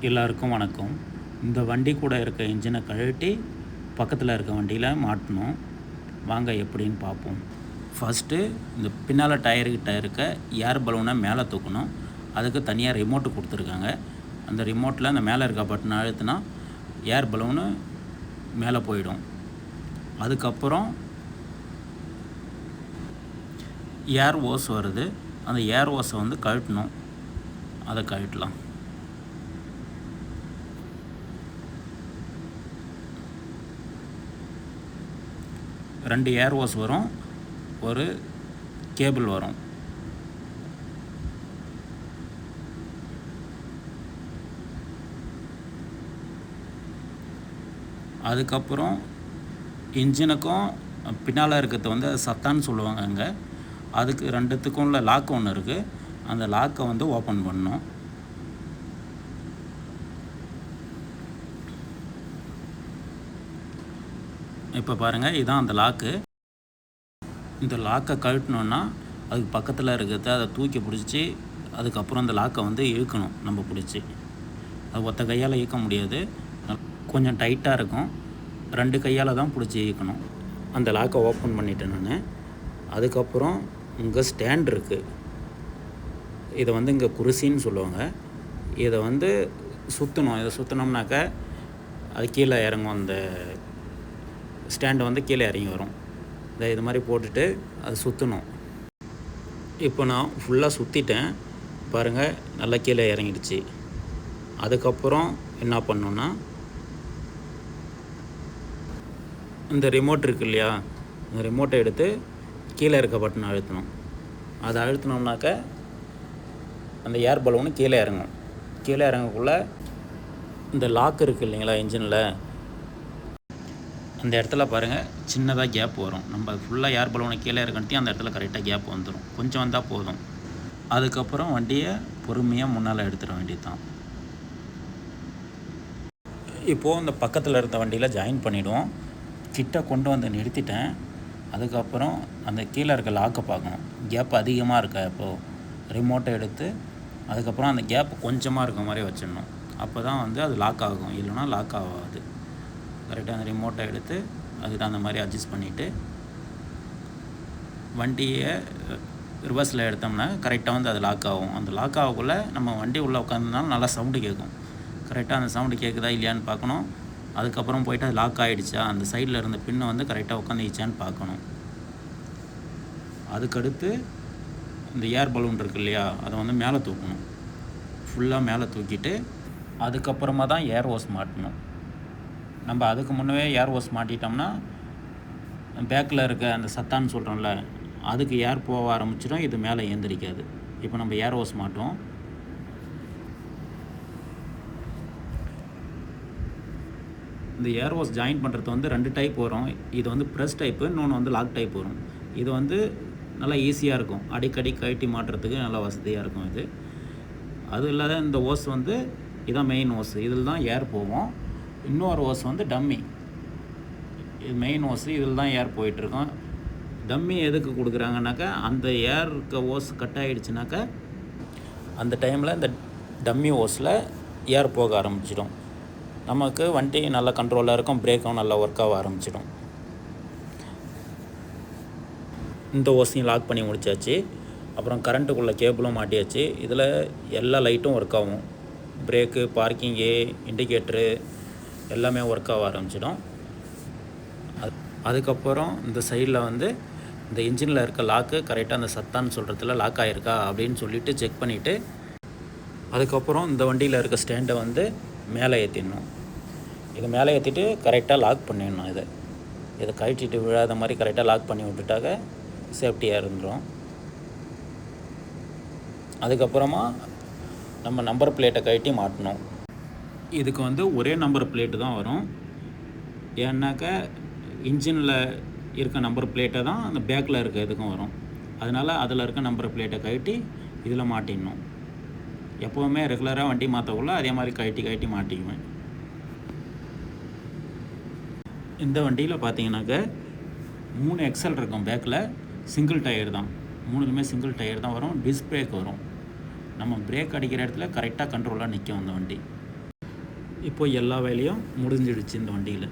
எல்லாருக்கும் வணக்கம். இந்த வண்டி கூட இருக்க இன்ஜினை கழட்டி பக்கத்தில் இருக்க வண்டியில் மாட்டணும். வாங்க எப்படின்னு பார்ப்போம். ஃபஸ்ட்டு இந்த பின்னால் டயர்கிட்ட இருக்க ஏர் பலூனை மேலே தூக்கணும். அதுக்கு தனியாக ரிமோட்டு கொடுத்துருக்காங்க. அந்த ரிமோட்டில் அந்த மேலே இருக்க பட்டனை அழுத்தினா ஏர் பலூனு மேலே போயிடும். அதுக்கப்புறம் ஏர் ஓஸ் வருது. அந்த ஏர் ஓஸை வந்து கழட்டணும். அதை கழட்டலாம். ரெண்டு ஏர் ஓஸ் வரும், ஒரு கேபிள் வரும். அதுக்கப்புறம் இன்ஜினுக்கும் பின்னால் இருக்கிறது வந்து சத்தான்னு சொல்லுவாங்க. அங்கே அதுக்கு ரெண்டுத்துக்கும் உள்ள லாக் ஒன்று இருக்குது. அந்த லாக்கை வந்து ஓப்பன் பண்ணணும். இப்போ பாருங்கள், இதுதான் அந்த லாக்கு. இந்த லாக்கை கழட்டணுன்னா அதுக்கு பக்கத்தில் இருக்கிறத அதை தூக்கி பிடிச்சி அதுக்கப்புறம் அந்த லாக்கை வந்து இழுக்கணும். நம்ம பிடிச்சி அது ஒத்த கையால் இழுக்க முடியாது, கொஞ்சம் டைட்டாக இருக்கும். ரெண்டு கையால் தான் பிடிச்சி இழுக்கணும். அந்த லாக்கை ஓப்பன் பண்ணிட்டேன் நான். அதுக்கப்புறம் இங்கே ஸ்டாண்ட் இருக்குது. இதை வந்து இங்கே குருசின்னு சொல்லுவாங்க. இதை வந்து சுற்றணும். இதை சுற்றினோம்னாக்க அது கீழே இறங்கும். அந்த ஸ்டாண்டு வந்து கீழே இறங்கி வரும். இது மாதிரி போட்டுட்டு அது சுற்றணும். இப்போ நான் ஃபுல்லாக சுற்றிட்டேன் பாருங்கள், நல்லா கீழே இறங்கிடுச்சு. அதுக்கப்புறம் என்ன பண்ணணுன்னா, இந்த ரிமோட் இருக்கு இல்லையா, இந்த ரிமோட்டை எடுத்து கீழே இருக்க பட்டனை அழுத்தணும். அதை அழுத்தினோம்னாக்க அந்த ஏர் பலூனு கீழே இறங்கும். கீழே இறங்கக்குள்ளே இந்த லாக் இருக்குது இல்லைங்களா இன்ஜினில், அந்த இடத்துல பாருங்கள் சின்னதாக கேப் வரும். நம்ம ஃபுல்லாக ஏர் பலூனை கீழே இருக்கட்டி அந்த இடத்துல கரெக்டாக கேப் வந்துடும். கொஞ்சம் வந்தால் போதும். அதுக்கப்புறம் வண்டியை பொறுமையாக முன்னால் எடுத்துட வேண்டியது தான். இப்போது இந்த பக்கத்தில் இருந்த வண்டியில் ஜாயின் பண்ணிவிடுவோம். கிட்ட கொண்டு வந்து நிறுத்திட்டேன். அதுக்கப்புறம் அந்த கீழே இருக்க லாக்கை பார்க்கணும். கேப் அதிகமாக இருக்கா இப்போது ரிமோட்டை எடுத்து அதுக்கப்புறம் அந்த கேப் கொஞ்சமாக இருக்க மாதிரி வச்சிடணும். அப்போ தான் வந்து அது லாக் ஆகும், இல்லைனா லாக் ஆகாது. கரெக்டாக அந்த ரிமோட்டை எடுத்து அதுக்கு அந்த மாதிரி அட்ஜஸ்ட் பண்ணிவிட்டு வண்டியை ரிவர்ஸில் எடுத்தோம்னா கரெக்டாக வந்து அது லாக் ஆகும். அந்த லாக் ஆகக்குள்ளே நம்ம வண்டி உள்ளே உட்காந்துருந்தாலும் நல்லா சவுண்டு கேட்கும். கரெக்டாக அந்த சவுண்டு கேட்குதா இல்லையான்னு பார்க்கணும். அதுக்கப்புறம் போய்ட்டு அது லாக் ஆகிடுச்சா, அந்த சைடில் இருந்த பின்னை வந்து கரெக்டாக உட்காந்துச்சான்னு பார்க்கணும். அதுக்கடுத்து இந்த ஏர் பலூன் இருக்கு இல்லையா, அதை வந்து மேலே தூக்கணும். ஃபுல்லாக மேலே தூக்கிட்டு அதுக்கப்புறமா தான் ஏர் ஓஸ் மாட்டணும். நம்ம அதுக்கு முன்னவே ஏர் ஓஸ் மாட்டிட்டோம்னா பேக்கில் இருக்க அந்த சத்தான்னு சொல்கிறோம்ல, அதுக்கு ஏர் போக ஆரம்பிச்சிடும். இது மேலே ஏந்திரிக்காது. இப்போ நம்ம ஏர் ஓஸ் மாட்டோம். இந்த ஏர் ஓஸ் ஜாயின் பண்ணுறது வந்து ரெண்டு டைப் வரும். இது வந்து ப்ரெஸ் டைப்பு, இன்னொன்று வந்து லாக் டைப் வரும். இது வந்து நல்லா ஈஸியாக இருக்கும். அடிக்கடி கழட்டி மாட்டுறதுக்கு நல்லா வசதியாக இருக்கும் இது. அது இல்லாத இந்த ஓஸ் வந்து இதான் மெயின் ஓஸ். இதில் தான் ஏர் போகும். இன்னொரு ஓஸ் வந்து டம்மி. இது மெயின் ஓஸ், இதில் தான் ஏர் போயிட்டுருக்கோம். டம்மி எதுக்கு கொடுக்குறாங்கனாக்கா, அந்த ஏர் இருக்க ஓஸ் கட் ஆகிடுச்சுனாக்கா அந்த டைமில் இந்த டம்மி ஓஸில் ஏர் போக ஆரம்பிச்சிடும். நமக்கு வண்டி நல்லா கண்ட்ரோலாக இருக்கும், பிரேக்கும் நல்லா ஒர்க் ஆக ஆரம்பிச்சிடும். இந்த ஓஸையும் லாக் பண்ணி முடித்தாச்சு. அப்புறம் கரண்ட்டுக்குள்ளே கேபிளும் மாட்டியாச்சு. இதில் எல்லா லைட்டும் ஒர்க் ஆகும். பிரேக்கு, பார்க்கிங்கு, இண்டிகேட்ரு எல்லாமே ஒர்க் ஆக ஆரம்பிச்சிடும். அதுக்கப்புறம் இந்த சைடில் வந்து இந்த இன்ஜினில் இருக்க லாக்கு கரெக்டாக அந்த சத்தான்னு சொல்கிறதுல லாக் ஆகிருக்கா அப்படின்னு சொல்லிவிட்டு செக் பண்ணிவிட்டு அதுக்கப்புறம் இந்த வண்டியில் இருக்க ஸ்டாண்டை வந்து மேலே ஏற்றிடணும். இதை மேலே ஏற்றிட்டு கரெக்டாக லாக் பண்ணிடணும். இதை கழட்டிட்டு விழாத மாதிரி கரெக்டாக லாக் பண்ணி விட்டுட்டாக்க சேஃப்டியாக இருந்துடும். அதுக்கப்புறமா நம்ம நம்பர் பிளேட்டை கழட்டி மாட்டணும். இதுக்கு வந்து ஒரே நம்பர் பிளேட்டு தான் வரும். ஏன்னாக்கா இன்ஜினில் இருக்க நம்பர் பிளேட்டை தான் அந்த பேக்கில் இருக்க இதுக்கும் வரும். அதனால் அதில் இருக்க நம்பர் பிளேட்டை கழட்டி இதில் மாட்டிடணும். எப்போவுமே ரெகுலராக வண்டி மாற்றக்குள்ள அதே மாதிரி கழட்டி மாட்டிக்குவேன். இந்த வண்டியில் பார்த்தீங்கன்னாக்க 3 எக்ஸல் இருக்கும். பேக்கில் சிங்கிள் டயர் தான். 3லுமே சிங்கிள் டயர் தான் வரும். டிஸ்க் பிரேக் வரும். நம்ம பிரேக் அடிக்கிற இடத்துல கரெக்டாக கண்ட்ரோலாக நிற்கும் அந்த வண்டி. இப்போ எல்லா வேலையும் முடிஞ்சிடுச்சு இந்த வண்டியில்.